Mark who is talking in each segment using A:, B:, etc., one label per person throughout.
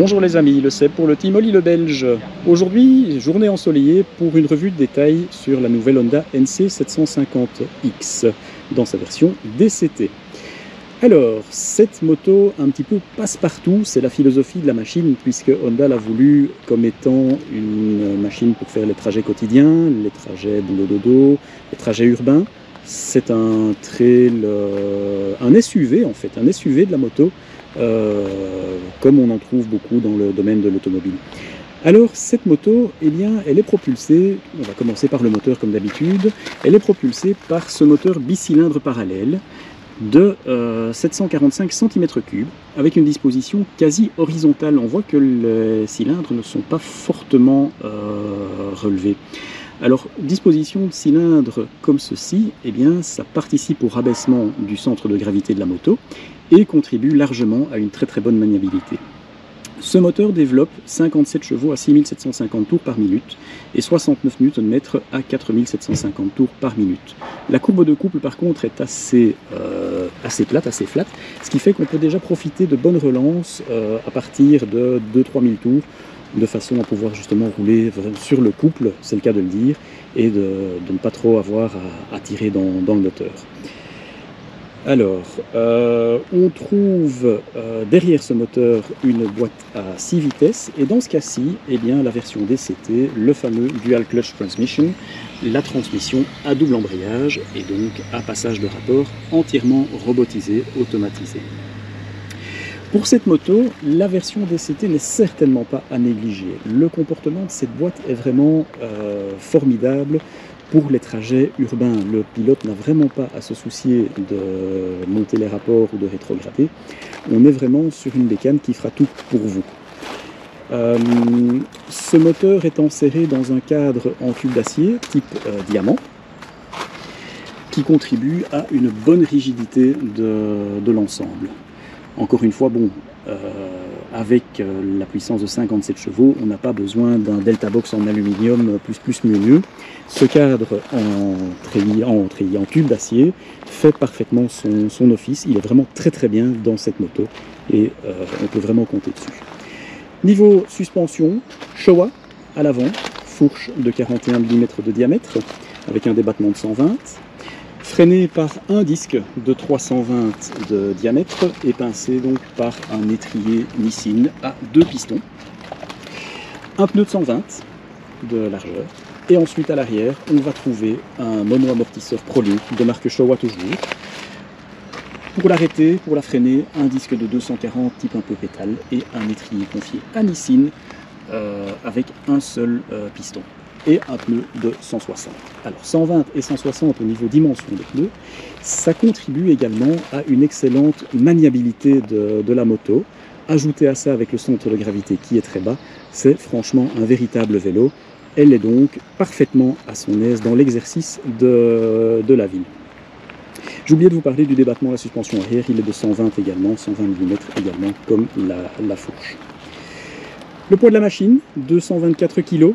A: Bonjour les amis, le Seb pour le Team Oli le Belge. Aujourd'hui, journée ensoleillée pour une revue de détail sur la nouvelle Honda NC750X dans sa version DCT. Alors, cette moto un petit peu passe-partout, c'est la philosophie de la machine puisque Honda l'a voulu comme étant une machine pour faire les trajets quotidiens, les trajets boulot-dodo, les trajets urbains. C'est un trail, un SUV en fait, un SUV de la moto. Comme on en trouve beaucoup dans le domaine de l'automobile. Alors cette moto, eh bien, elle est propulsée, on va commencer par le moteur comme d'habitude, elle est propulsée par ce moteur bicylindre parallèle de 745 cm3 avec une disposition quasi horizontale. On voit que les cylindres ne sont pas fortement relevés. Alors, disposition de cylindre comme ceci, eh bien, ça participe au rabaissement du centre de gravité de la moto et contribue largement à une très très bonne maniabilité. Ce moteur développe 57 chevaux à 6750 tours par minute et 69 Nm à 4750 tours par minute. La courbe de couple par contre est assez plate, assez flat, ce qui fait qu'on peut déjà profiter de bonnes relances à partir de 2-3 000 tours, de façon à pouvoir justement rouler sur le couple, c'est le cas de le dire, et de ne pas trop avoir à tirer dans le moteur. Alors, on trouve derrière ce moteur une boîte à 6 vitesses, et dans ce cas-ci, eh bien, la version DCT, le fameux Dual Clutch Transmission, la transmission à double embrayage, et donc à passage de rapport entièrement robotisé, automatisé. Pour cette moto, la version DCT n'est certainement pas à négliger. Le comportement de cette boîte est vraiment formidable pour les trajets urbains. Le pilote n'a vraiment pas à se soucier de monter les rapports ou de rétrograder. On est vraiment sur une bécane qui fera tout pour vous. Ce moteur est enserré dans un cadre en tube d'acier type diamant, qui contribue à une bonne rigidité de l'ensemble. Encore une fois, bon, avec la puissance de 57 chevaux, on n'a pas besoin d'un Delta Box en aluminium plus mieux. Ce cadre en tube d'acier fait parfaitement son office. Il est vraiment très très bien dans cette moto et on peut vraiment compter dessus. Niveau suspension, Showa à l'avant, fourche de 41 mm de diamètre avec un débattement de 120. Freiné par un disque de 320 de diamètre et pincé donc par un étrier Nissin à 2 pistons. Un pneu de 120 de largeur. Et ensuite à l'arrière, on va trouver un mono-amortisseur ProLink de marque Showa toujours. Pour l'arrêter, pour la freiner, un disque de 240 type un peu pétale et un étrier confié à Nissin avec un seul piston. Et un pneu de 160. Alors 120 et 160 au niveau dimension des pneus, ça contribue également à une excellente maniabilité de la moto. Ajouté à ça avec le centre de gravité qui est très bas, c'est franchement un véritable vélo. Elle est donc parfaitement à son aise dans l'exercice de la ville. J'ai oublié de vous parler du débattement de la suspension arrière, il est de 120 également, 120 mm également comme la fourche. Le poids de la machine, 224 kg.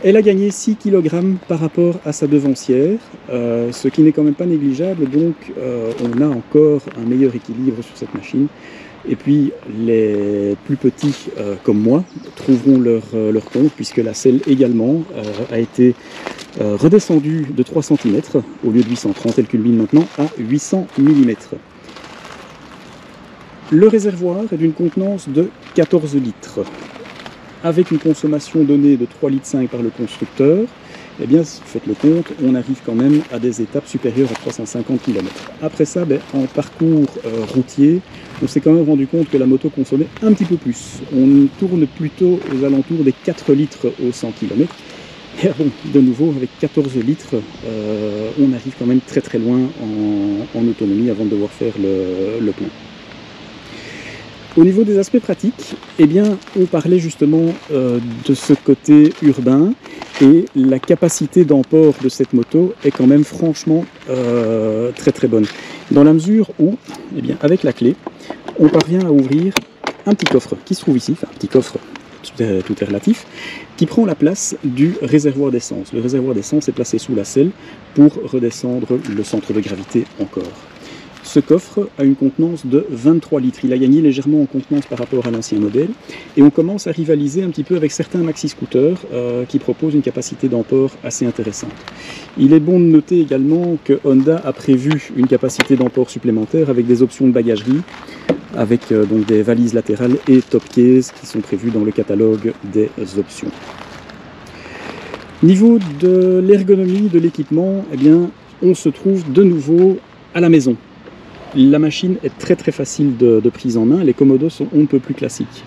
A: Elle a gagné 6 kg par rapport à sa devancière, ce qui n'est quand même pas négligeable, donc on a encore un meilleur équilibre sur cette machine. Et puis les plus petits comme moi trouveront leur compte puisque la selle également a été redescendue de 3 cm au lieu de 830, elle culmine maintenant à 800 mm. Le réservoir est d'une contenance de 14 litres. Avec une consommation donnée de 3,5 litres par le constructeur, eh bien, si vous faites le compte, on arrive quand même à des étapes supérieures à 350 km. Après ça, en parcours routier, on s'est quand même rendu compte que la moto consommait un petit peu plus. On tourne plutôt aux alentours des 4 litres au 100 km. Et bon, de nouveau, avec 14 litres, on arrive quand même très très loin en autonomie avant de devoir faire le plein. Au niveau des aspects pratiques, eh bien, on parlait justement de ce côté urbain et la capacité d'emport de cette moto est quand même franchement très très bonne. Dans la mesure où, eh bien, avec la clé, on parvient à ouvrir un petit coffre qui se trouve ici, enfin un petit coffre, tout est relatif, qui prend la place du réservoir d'essence. Le réservoir d'essence est placé sous la selle pour redescendre le centre de gravité encore. Ce coffre a une contenance de 23 litres. Il a gagné légèrement en contenance par rapport à l'ancien modèle. Et on commence à rivaliser un petit peu avec certains maxi-scooters qui proposent une capacité d'emport assez intéressante. Il est bon de noter également que Honda a prévu une capacité d'emport supplémentaire avec des options de bagagerie, avec donc des valises latérales et top case qui sont prévues dans le catalogue des options. Niveau de l'ergonomie de l'équipement, eh bien, on se trouve de nouveau à la maison. La machine est très facile de prise en main, les commodos sont on ne peut plus classiques.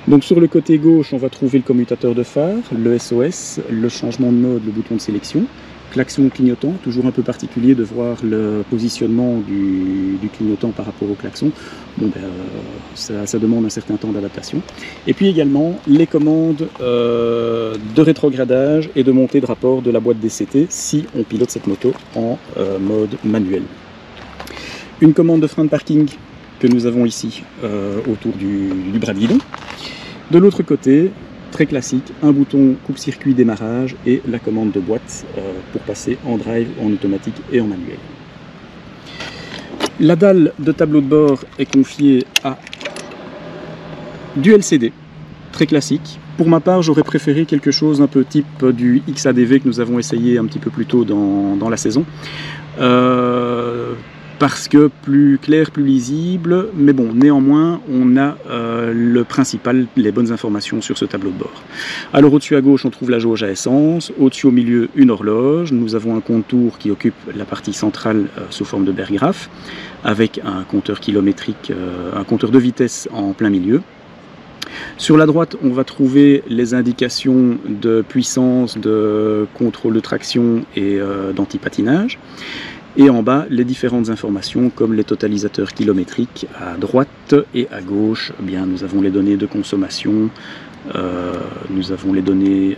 A: Donc sur le côté gauche, on va trouver le commutateur de phare, le SOS, le changement de mode, le bouton de sélection, klaxon clignotant, toujours un peu particulier de voir le positionnement du clignotant par rapport au klaxon. Bon, ça demande un certain temps d'adaptation. Et puis également les commandes de rétrogradage et de montée de rapport de la boîte DCT si on pilote cette moto en mode manuel. Une commande de frein de parking que nous avons ici autour du bras de guidon. De l'autre côté, très classique, un bouton coupe-circuit démarrage et la commande de boîte pour passer en drive, en automatique et en manuel. La dalle de tableau de bord est confiée à du LCD, très classique. Pour ma part, j'aurais préféré quelque chose un peu type du XADV que nous avons essayé un petit peu plus tôt dans la saison. Parce que plus clair, plus lisible, mais bon, néanmoins, on a le principal, les bonnes informations sur ce tableau de bord. Alors au-dessus à gauche, on trouve la jauge à essence, au-dessus au milieu, une horloge, nous avons un compte-tours qui occupe la partie centrale sous forme de bergraphe, avec un compteur kilométrique, un compteur de vitesse en plein milieu. Sur la droite, on va trouver les indications de puissance, de contrôle de traction et d'antipatinage. Et en bas, les différentes informations comme les totalisateurs kilométriques à droite et à gauche. Eh bien, nous avons les données de consommation, nous avons les données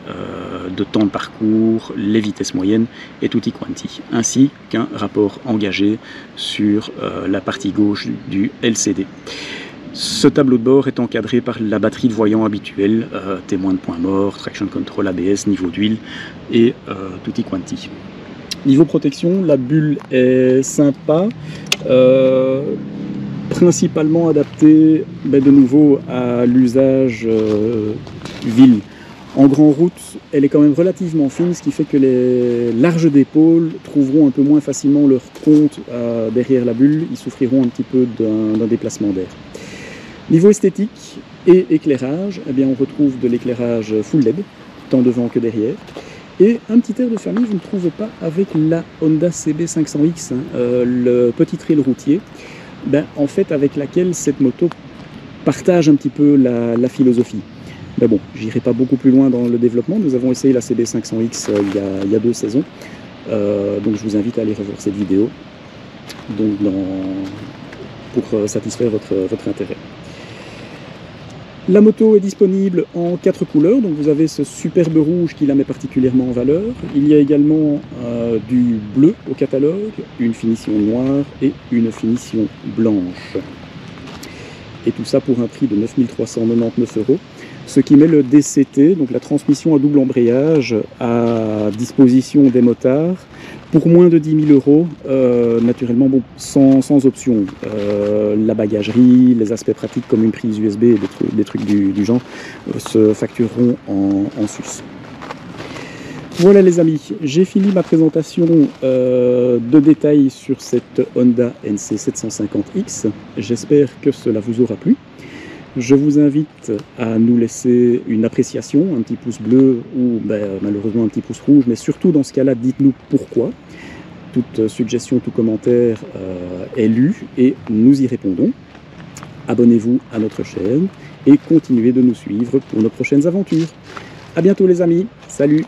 A: de temps de parcours, les vitesses moyennes et tutti quanti, ainsi qu'un rapport engagé sur la partie gauche du LCD. Ce tableau de bord est encadré par la batterie de voyants habituelle, témoin de point mort, traction control ABS, niveau d'huile et tutti quanti. Niveau protection, la bulle est sympa, principalement adaptée de nouveau à l'usage ville. En grand route, elle est quand même relativement fine, ce qui fait que les larges d'épaules trouveront un peu moins facilement leur compte derrière la bulle, ils souffriront un petit peu d'un déplacement d'air. Niveau esthétique et éclairage, eh bien, on retrouve de l'éclairage full LED, tant devant que derrière. Et un petit air de famille, vous ne trouvez pas avec la Honda CB500X, le petit trail routier, en fait avec laquelle cette moto partage un petit peu la philosophie. Mais bon, j'irai pas beaucoup plus loin dans le développement, nous avons essayé la CB500X il y a 2 saisons, donc je vous invite à aller revoir cette vidéo donc pour satisfaire votre intérêt. La moto est disponible en 4 couleurs, donc vous avez ce superbe rouge qui la met particulièrement en valeur. Il y a également du bleu au catalogue, une finition noire et une finition blanche. Et tout ça pour un prix de 9 399 €, ce qui met le DCT, donc la transmission à double embrayage, à disposition des motards pour moins de 10 000 €, naturellement bon, sans option. La bagagerie, les aspects pratiques comme une prise USB et des trucs du genre se factureront en sus. Voilà les amis, j'ai fini ma présentation de détails sur cette Honda NC750X. J'espère que cela vous aura plu. Je vous invite à nous laisser une appréciation, un petit pouce bleu ou malheureusement un petit pouce rouge, mais surtout dans ce cas-là, dites-nous pourquoi. Toute suggestion, tout commentaire est lu et nous y répondons. Abonnez-vous à notre chaîne et continuez de nous suivre pour nos prochaines aventures. A bientôt les amis, salut!